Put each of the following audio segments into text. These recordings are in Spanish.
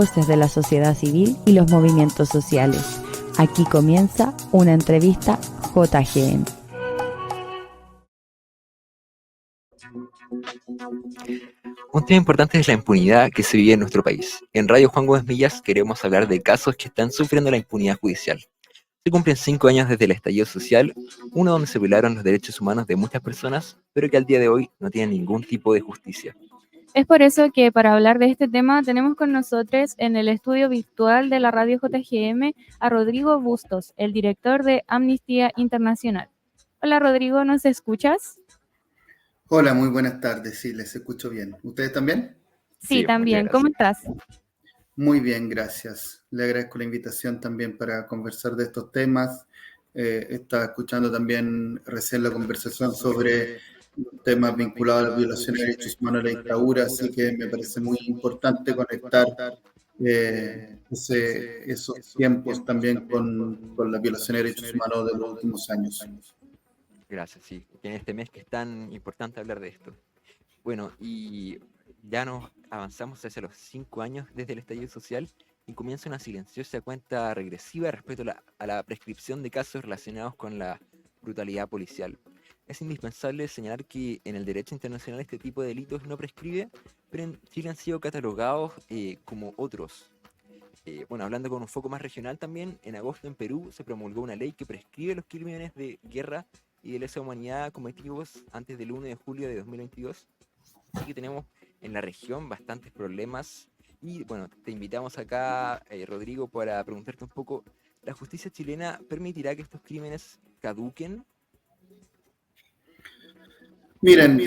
voces de la sociedad civil y los movimientos sociales. Aquí comienza una entrevista JGM. Un tema importante es la impunidad que se vive en nuestro país. En Radio Juan Gómez Millas queremos hablar de casos que están sufriendo la impunidad judicial. Se cumplen 5 años desde el estallido social, uno donde se violaron los derechos humanos de muchas personas, pero que al día de hoy no tienen ningún tipo de justicia. Es por eso que para hablar de este tema tenemos con nosotros en el estudio virtual de la radio JGM a Rodrigo Bustos, el director de Amnistía Internacional. Hola Rodrigo, ¿nos escuchas? Hola, muy buenas tardes, sí, les escucho bien. ¿Ustedes también? Sí, también. ¿Cómo estás? Muy bien, gracias. Le agradezco la invitación también para conversar de estos temas. Estaba escuchando también recién la conversación sobre temas vinculados a la violación de derechos humanos a la dictadura, así que me parece muy importante conectar esos tiempos también con la violación de derechos humanos de los últimos años. Gracias, sí. En este mes que es tan importante hablar de esto. Bueno, y ya nos avanzamos hacia los 5 años desde el estallido social y comienza una silenciosa cuenta regresiva respecto a la prescripción de casos relacionados con la brutalidad policial. Es indispensable señalar que en el derecho internacional este tipo de delitos no prescribe, pero en Chile han sido catalogados como otros. Bueno, hablando con un foco más regional también, en agosto en Perú se promulgó una ley que prescribe los crímenes de guerra y de lesa humanidad cometidos antes del 1 de julio de 2022. Así que tenemos en la región bastantes problemas y bueno, te invitamos acá, Rodrigo, para preguntarte un poco, ¿la justicia chilena permitirá que estos crímenes caduquen? Miren,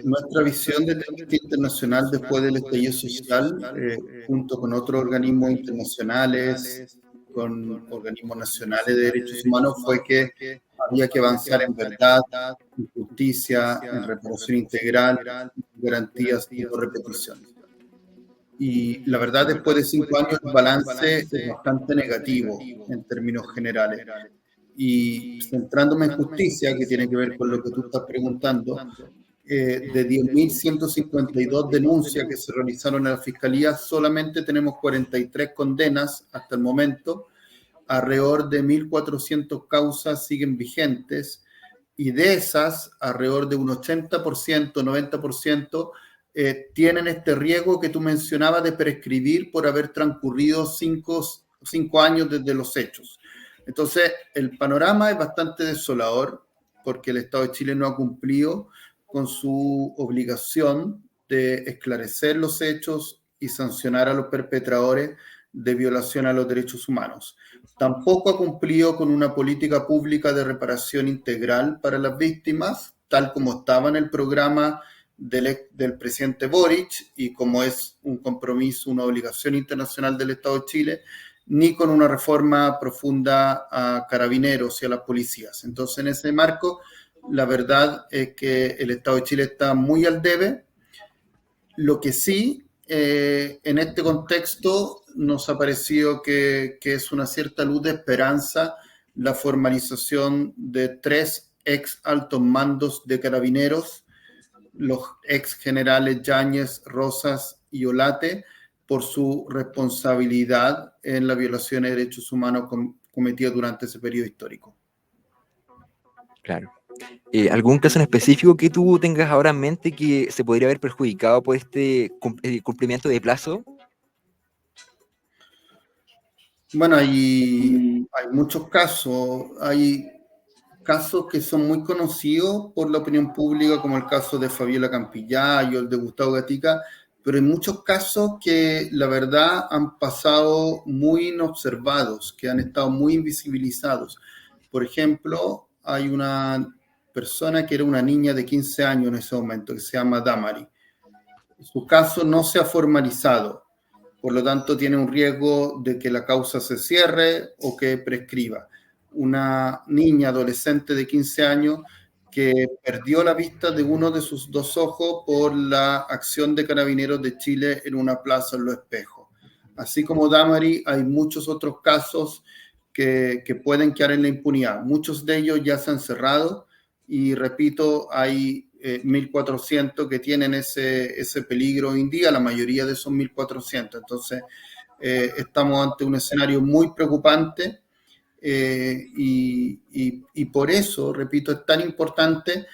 nuestra visión de Amnistía Internacional después del estallido social, junto con otros organismos internacionales, con organismos nacionales de derechos humanos, fue que había que avanzar en verdad, en justicia, en reparación integral, garantías y no repeticiones. Y la verdad, después de 5 años, el balance es bastante negativo en términos generales. Y centrándome en justicia, que tiene que ver con lo que tú estás preguntando, de 10.152 denuncias que se realizaron en la Fiscalía, solamente tenemos 43 condenas hasta el momento. Alrededor de 1.400 causas siguen vigentes y de esas, alrededor de un 80%, 90%, tienen este riesgo que tú mencionabas de prescribir por haber transcurrido 5 años desde los hechos. Entonces, el panorama es bastante desolador porque el Estado de Chile no ha cumplido con su obligación de esclarecer los hechos y sancionar a los perpetradores de violación a los derechos humanos. Tampoco ha cumplido con una política pública de reparación integral para las víctimas, tal como estaba en el programa del presidente Boric y como es un compromiso, una obligación internacional del Estado de Chile, ni con una reforma profunda a carabineros y a las policías. Entonces, en ese marco, la verdad es que el Estado de Chile está muy al debe. Lo que sí, en este contexto, nos ha parecido que es una cierta luz de esperanza la formalización de 3 ex altos mandos de carabineros, los ex generales Yáñez, Rosas y Olate, por su responsabilidad en la violación de derechos humanos cometida durante ese periodo histórico. Claro. ¿Algún caso en específico que tú tengas ahora en mente que se podría haber perjudicado por este cumplimiento de plazo? Bueno, hay muchos casos. Hay casos que son muy conocidos por la opinión pública, como el caso de Fabiola Campillay o el de Gustavo Gatica, pero hay muchos casos que la verdad han pasado muy inobservados, que han estado muy invisibilizados. Por ejemplo, hay una persona que era una niña de 15 años en ese momento, que se llama Damari. Su caso no se ha formalizado, por lo tanto tiene un riesgo de que la causa se cierre o que prescriba. Una niña adolescente de 15 años que perdió la vista de uno de sus 2 ojos por la acción de Carabineros de Chile en una plaza en Los Espejos. Así como Damari, hay muchos otros casos que pueden quedar en la impunidad. Muchos de ellos ya se han cerrado y, repito, hay 1.400 que tienen ese peligro hoy en día, la mayoría de esos 1.400. Entonces, estamos ante un escenario muy preocupante y por eso, repito, es tan importante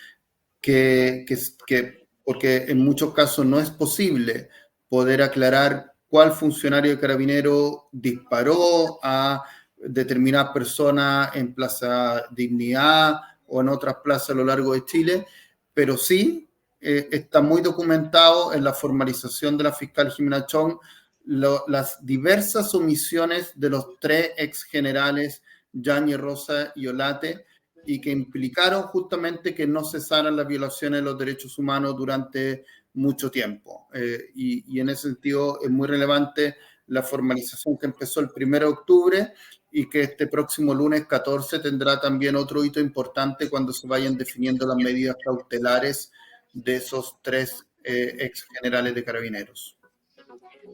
porque en muchos casos no es posible poder aclarar cuál funcionario de Carabinero disparó a determinadas personas en Plaza Dignidad o en otras plazas a lo largo de Chile, pero sí está muy documentado en la formalización de la fiscal Jimena Chong las diversas omisiones de los 3 ex generales, Yañez, Rosa y Olate, y que implicaron justamente que no cesaran las violaciones de los derechos humanos durante mucho tiempo. Y en ese sentido es muy relevante la formalización que empezó el 1 de octubre y que este próximo lunes 14 tendrá también otro hito importante cuando se vayan definiendo las medidas cautelares de esos 3 ex generales de Carabineros.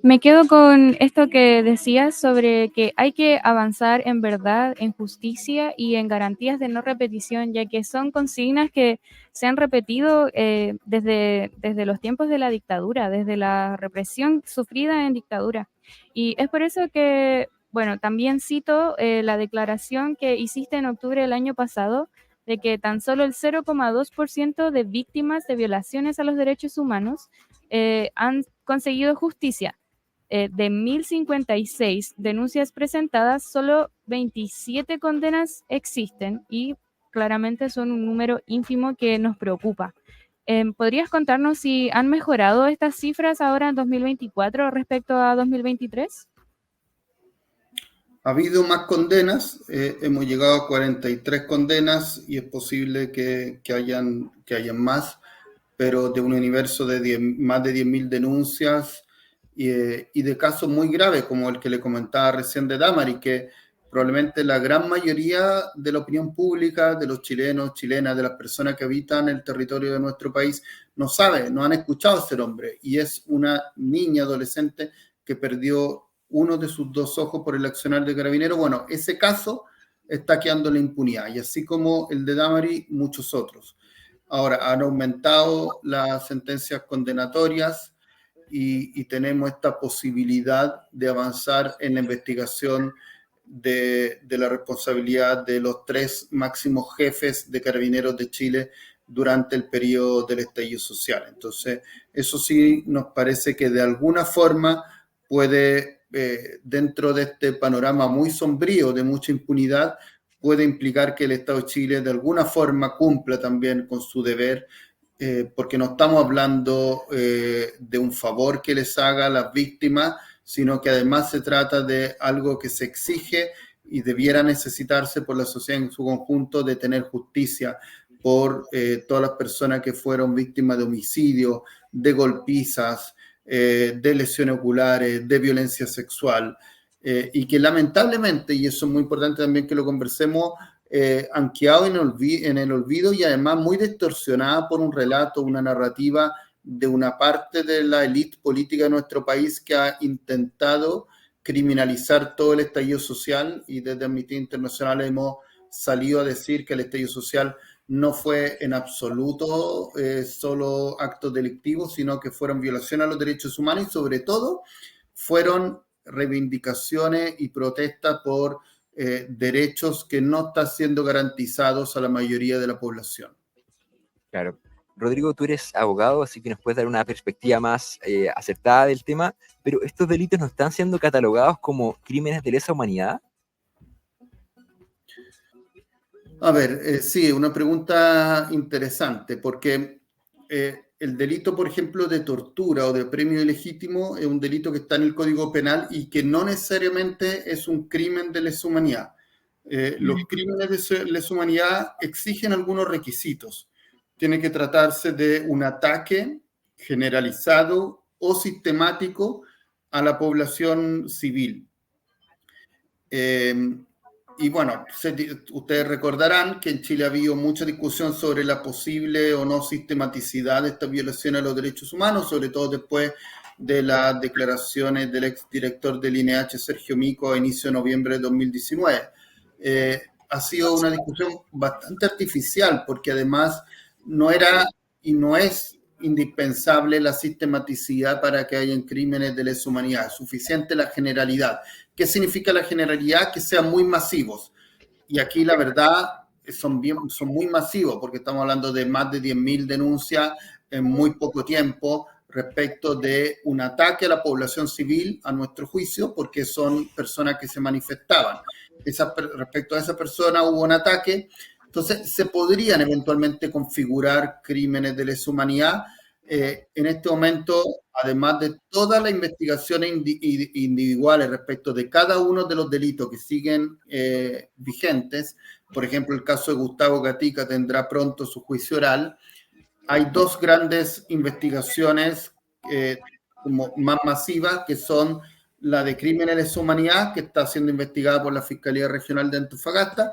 Me quedo con esto que decías sobre que hay que avanzar en verdad, en justicia y en garantías de no repetición, ya que son consignas que se han repetido desde los tiempos de la dictadura, desde la represión sufrida en dictadura. Y es por eso que, bueno, también cito la declaración que hiciste en octubre del año pasado, de que tan solo el 0,2% de víctimas de violaciones a los derechos humanos han conseguido justicia. De 1.056 denuncias presentadas, solo 27 condenas existen y claramente son un número ínfimo que nos preocupa. ¿Podrías contarnos si han mejorado estas cifras ahora en 2024 respecto a 2023? Ha habido más condenas, hemos llegado a 43 condenas y es posible que hayan más, pero de un universo de más de 10.000 denuncias y de casos muy graves, como el que le comentaba recién de Damari, que probablemente la gran mayoría de la opinión pública, de los chilenos, chilenas, de las personas que habitan el territorio de nuestro país, no sabe, no han escuchado a ese nombre, y es una niña adolescente que perdió uno de sus 2 ojos por el accionar de Carabineros. Bueno, ese caso está quedando en la impunidad, y así como el de Damari, muchos otros. Ahora, han aumentado las sentencias condenatorias y tenemos esta posibilidad de avanzar en la investigación de la responsabilidad de los 3 máximos jefes de Carabineros de Chile durante el periodo del estallido social. Entonces, eso sí nos parece que de alguna forma puede, dentro de este panorama muy sombrío de mucha impunidad, puede implicar que el Estado de Chile de alguna forma cumpla también con su deber, porque no estamos hablando de un favor que les haga a las víctimas, sino que además se trata de algo que se exige y debiera necesitarse por la sociedad en su conjunto, de tener justicia por todas las personas que fueron víctimas de homicidio, de golpizas, de lesiones oculares, de violencia sexual, y que lamentablemente, y eso es muy importante también que lo conversemos, han quedado en el olvido y además muy distorsionada por un relato, una narrativa de una parte de la élite política de nuestro país que ha intentado criminalizar todo el estallido social, y desde Amnistía Internacional hemos salido a decir que el estallido social no fue en absoluto solo actos delictivos, sino que fueron violaciones a los derechos humanos y sobre todo fueron reivindicaciones y protestas por derechos que no están siendo garantizados a la mayoría de la población. Claro. Rodrigo, tú eres abogado, así que nos puedes dar una perspectiva más acertada del tema, pero ¿estos delitos no están siendo catalogados como crímenes de lesa humanidad? A ver, sí, una pregunta interesante, porque el delito, por ejemplo, de tortura o de premio ilegítimo es un delito que está en el Código Penal y que no necesariamente es un crimen de lesa humanidad. Los crímenes de lesa humanidad exigen algunos requisitos. Tiene que tratarse de un ataque generalizado o sistemático a la población civil. Y bueno, ustedes recordarán que en Chile ha habido mucha discusión sobre la posible o no sistematicidad de esta violación a los derechos humanos, sobre todo después de las declaraciones del exdirector del INH, Sergio Mico, a inicio de noviembre de 2019. Ha sido una discusión bastante artificial, porque además no era y no es indispensable la sistematicidad para que hayan crímenes de lesa humanidad, es suficiente la generalidad. ¿Qué significa la generalidad? Que sean muy masivos. Y aquí la verdad son muy masivos, porque estamos hablando de más de 10.000 denuncias en muy poco tiempo respecto de un ataque a la población civil, a nuestro juicio, porque son personas que se manifestaban. Respecto a esa persona hubo un ataque, entonces se podrían eventualmente configurar crímenes de lesa humanidad. En este momento, además de todas las investigaciones individuales respecto de cada uno de los delitos que siguen vigentes, por ejemplo, el caso de Gustavo Gatica tendrá pronto su juicio oral. Hay dos grandes investigaciones como más masivas, que son la de crímenes de lesa humanidad, que está siendo investigada por la Fiscalía Regional de Antofagasta,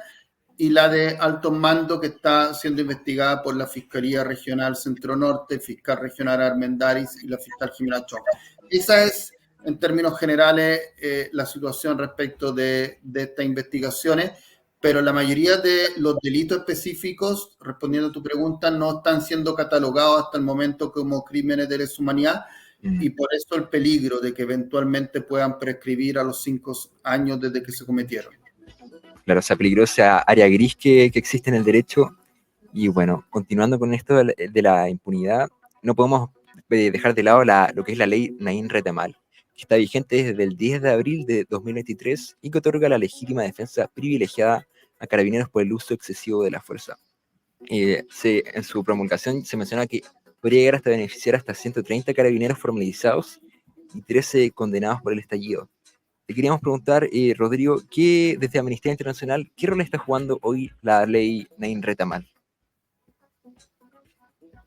y la de alto mando, que está siendo investigada por la Fiscalía Regional Centro Norte, Fiscal Regional Armendáriz y la Fiscal Jimena Chong. Esa es, en términos generales, la situación respecto de estas investigaciones, pero la mayoría de los delitos específicos, respondiendo a tu pregunta, no están siendo catalogados hasta el momento como crímenes de lesa humanidad, y por eso el peligro de que eventualmente puedan prescribir a los 5 años desde que se cometieron. Claro, esa peligrosa área gris que existe en el derecho. Y bueno, continuando con esto de la impunidad, no podemos dejar de lado lo que es la ley Naín Retamal, que está vigente desde el 10 de abril de 2023 y que otorga la legítima defensa privilegiada a carabineros por el uso excesivo de la fuerza. En su promulgación se menciona que podría llegar hasta beneficiar hasta 130 carabineros formalizados y 13 condenados por el estallido. Te queríamos preguntar, Rodrigo, desde Amnistía Internacional, ¿qué rol está jugando hoy la ley Naín Retamal?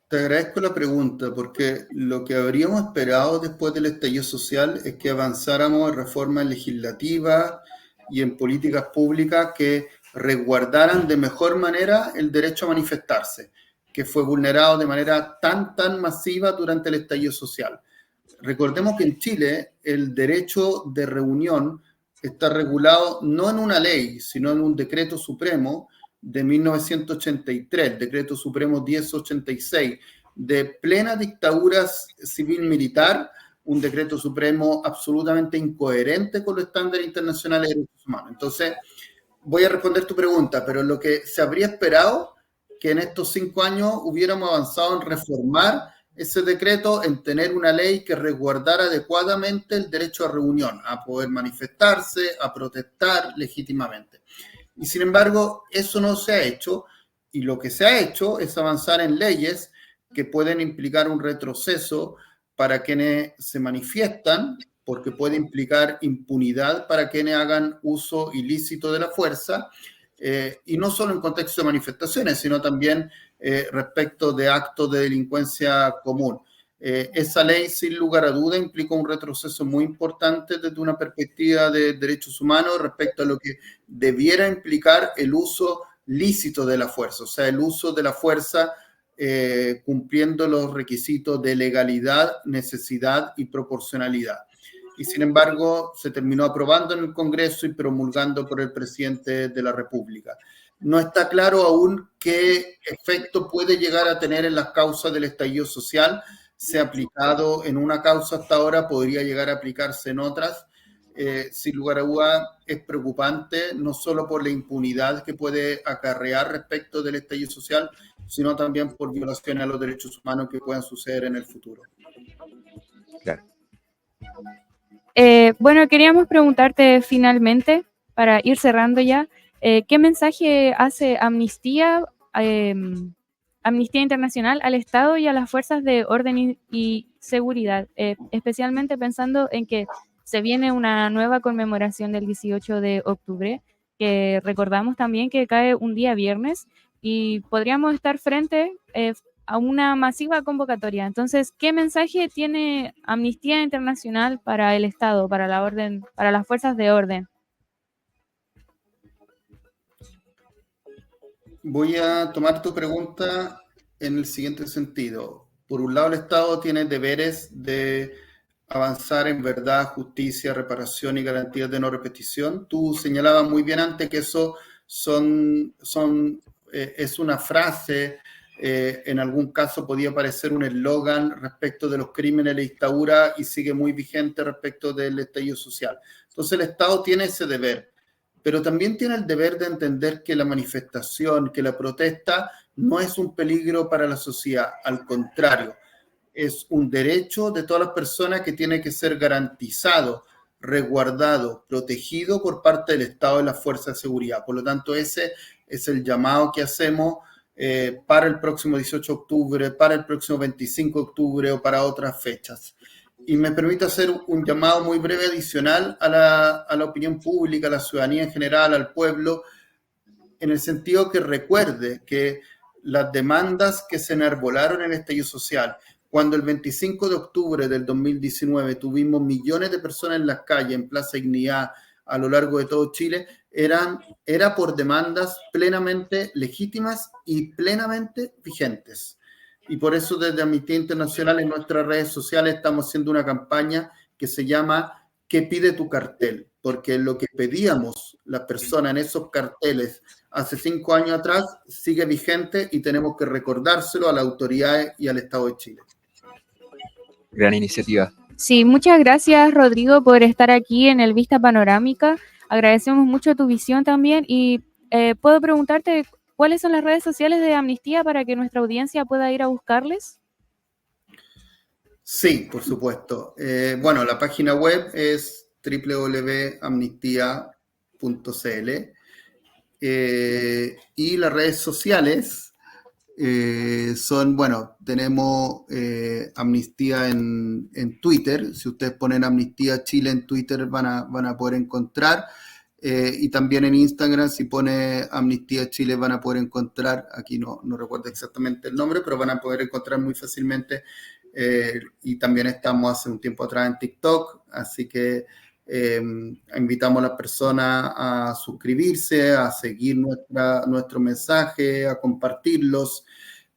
Te agradezco la pregunta, porque lo que habríamos esperado después del estallido social es que avanzáramos en reformas legislativas y en políticas públicas que resguardaran de mejor manera el derecho a manifestarse, que fue vulnerado de manera tan masiva durante el estallido social. Recordemos que en Chile el derecho de reunión está regulado no en una ley, sino en un decreto supremo de 1983, el decreto supremo 1086, de plena dictadura civil-militar, un decreto supremo absolutamente incoherente con los estándares internacionales de derechos humanos. Entonces, voy a responder tu pregunta, pero lo que se habría esperado que en estos 5 años hubiéramos avanzado en reformar ese decreto, en tener una ley que resguardara adecuadamente el derecho a reunión, a poder manifestarse, a protestar legítimamente. Y sin embargo, eso no se ha hecho, y lo que se ha hecho es avanzar en leyes que pueden implicar un retroceso para quienes se manifiestan, porque puede implicar impunidad para quienes hagan uso ilícito de la fuerza, y no solo en contexto de manifestaciones, sino también respecto de actos de delincuencia común. Esa ley, sin lugar a duda, implica un retroceso muy importante desde una perspectiva de derechos humanos respecto a lo que debiera implicar el uso lícito de la fuerza, o sea, el uso de la fuerza cumpliendo los requisitos de legalidad, necesidad y proporcionalidad. Y sin embargo, se terminó aprobando en el Congreso y promulgando por el presidente de la República. No está claro aún qué efecto puede llegar a tener en las causas del estallido social. Se ha aplicado en una causa hasta ahora, podría llegar a aplicarse en otras. Sin lugar a dudas, es preocupante, no solo por la impunidad que puede acarrear respecto del estallido social, sino también por violaciones a los derechos humanos que puedan suceder en el futuro. Claro. Bueno, queríamos preguntarte finalmente, para ir cerrando ya, ¿qué mensaje hace Amnistía Internacional al Estado y a las fuerzas de orden y seguridad, especialmente pensando en que se viene una nueva conmemoración del 18 de octubre, que recordamos también que cae un día viernes y podríamos estar frente a una masiva convocatoria? Entonces, ¿qué mensaje tiene Amnistía Internacional para el Estado, para la orden, para las fuerzas de orden? Voy a tomar tu pregunta en el siguiente sentido. Por un lado, el Estado tiene deberes de avanzar en verdad, justicia, reparación y garantías de no repetición. Tú señalabas muy bien antes que eso es una frase en algún caso podía parecer un eslogan respecto de los crímenes de la dictadura y sigue muy vigente respecto del estallido social. Entonces el Estado tiene ese deber, pero también tiene el deber de entender que la manifestación, que la protesta no es un peligro para la sociedad, al contrario, es un derecho de todas las personas que tiene que ser garantizado, resguardado, protegido por parte del Estado y las fuerzas de seguridad. Por lo tanto, ese es el llamado que hacemos para el próximo 18 de octubre, para el próximo 25 de octubre o para otras fechas. Y me permito hacer un llamado muy breve adicional a la opinión pública, a la ciudadanía en general, al pueblo, en el sentido que recuerde que las demandas que se enarbolaron en el estallido social, cuando el 25 de octubre del 2019 tuvimos millones de personas en las calles, en Plaza Dignidad, a lo largo de todo Chile, era por demandas plenamente legítimas y plenamente vigentes. Y por eso desde Amnistía Internacional en nuestras redes sociales estamos haciendo una campaña que se llama ¿Qué pide tu cartel? Porque lo que pedíamos las personas en esos carteles hace 5 años atrás sigue vigente y tenemos que recordárselo a las autoridades y al Estado de Chile. Gran iniciativa. Sí, muchas gracias, Rodrigo, por estar aquí en el Vista Panorámica. Agradecemos mucho tu visión también y puedo preguntarte cuáles son las redes sociales de Amnistía para que nuestra audiencia pueda ir a buscarles. Sí, por supuesto. Bueno, la página web es www.amnistia.cl y las redes sociales son, bueno, tenemos Amnistía en Twitter. Si ustedes ponen Amnistía Chile en Twitter van a poder encontrar. Y también en Instagram, si pone Amnistía Chile van a poder encontrar, aquí no recuerdo exactamente el nombre, pero van a poder encontrar muy fácilmente. Y también estamos hace un tiempo atrás en TikTok, así que invitamos a las personas a suscribirse, a seguir nuestro mensaje, a compartirlos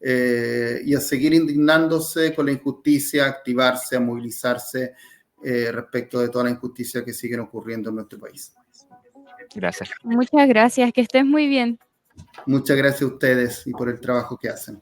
y a seguir indignándose con la injusticia, a activarse, a movilizarse respecto de toda la injusticia que siguen ocurriendo en nuestro país. Gracias. Muchas gracias, que estés muy bien. Muchas gracias a ustedes y por el trabajo que hacen.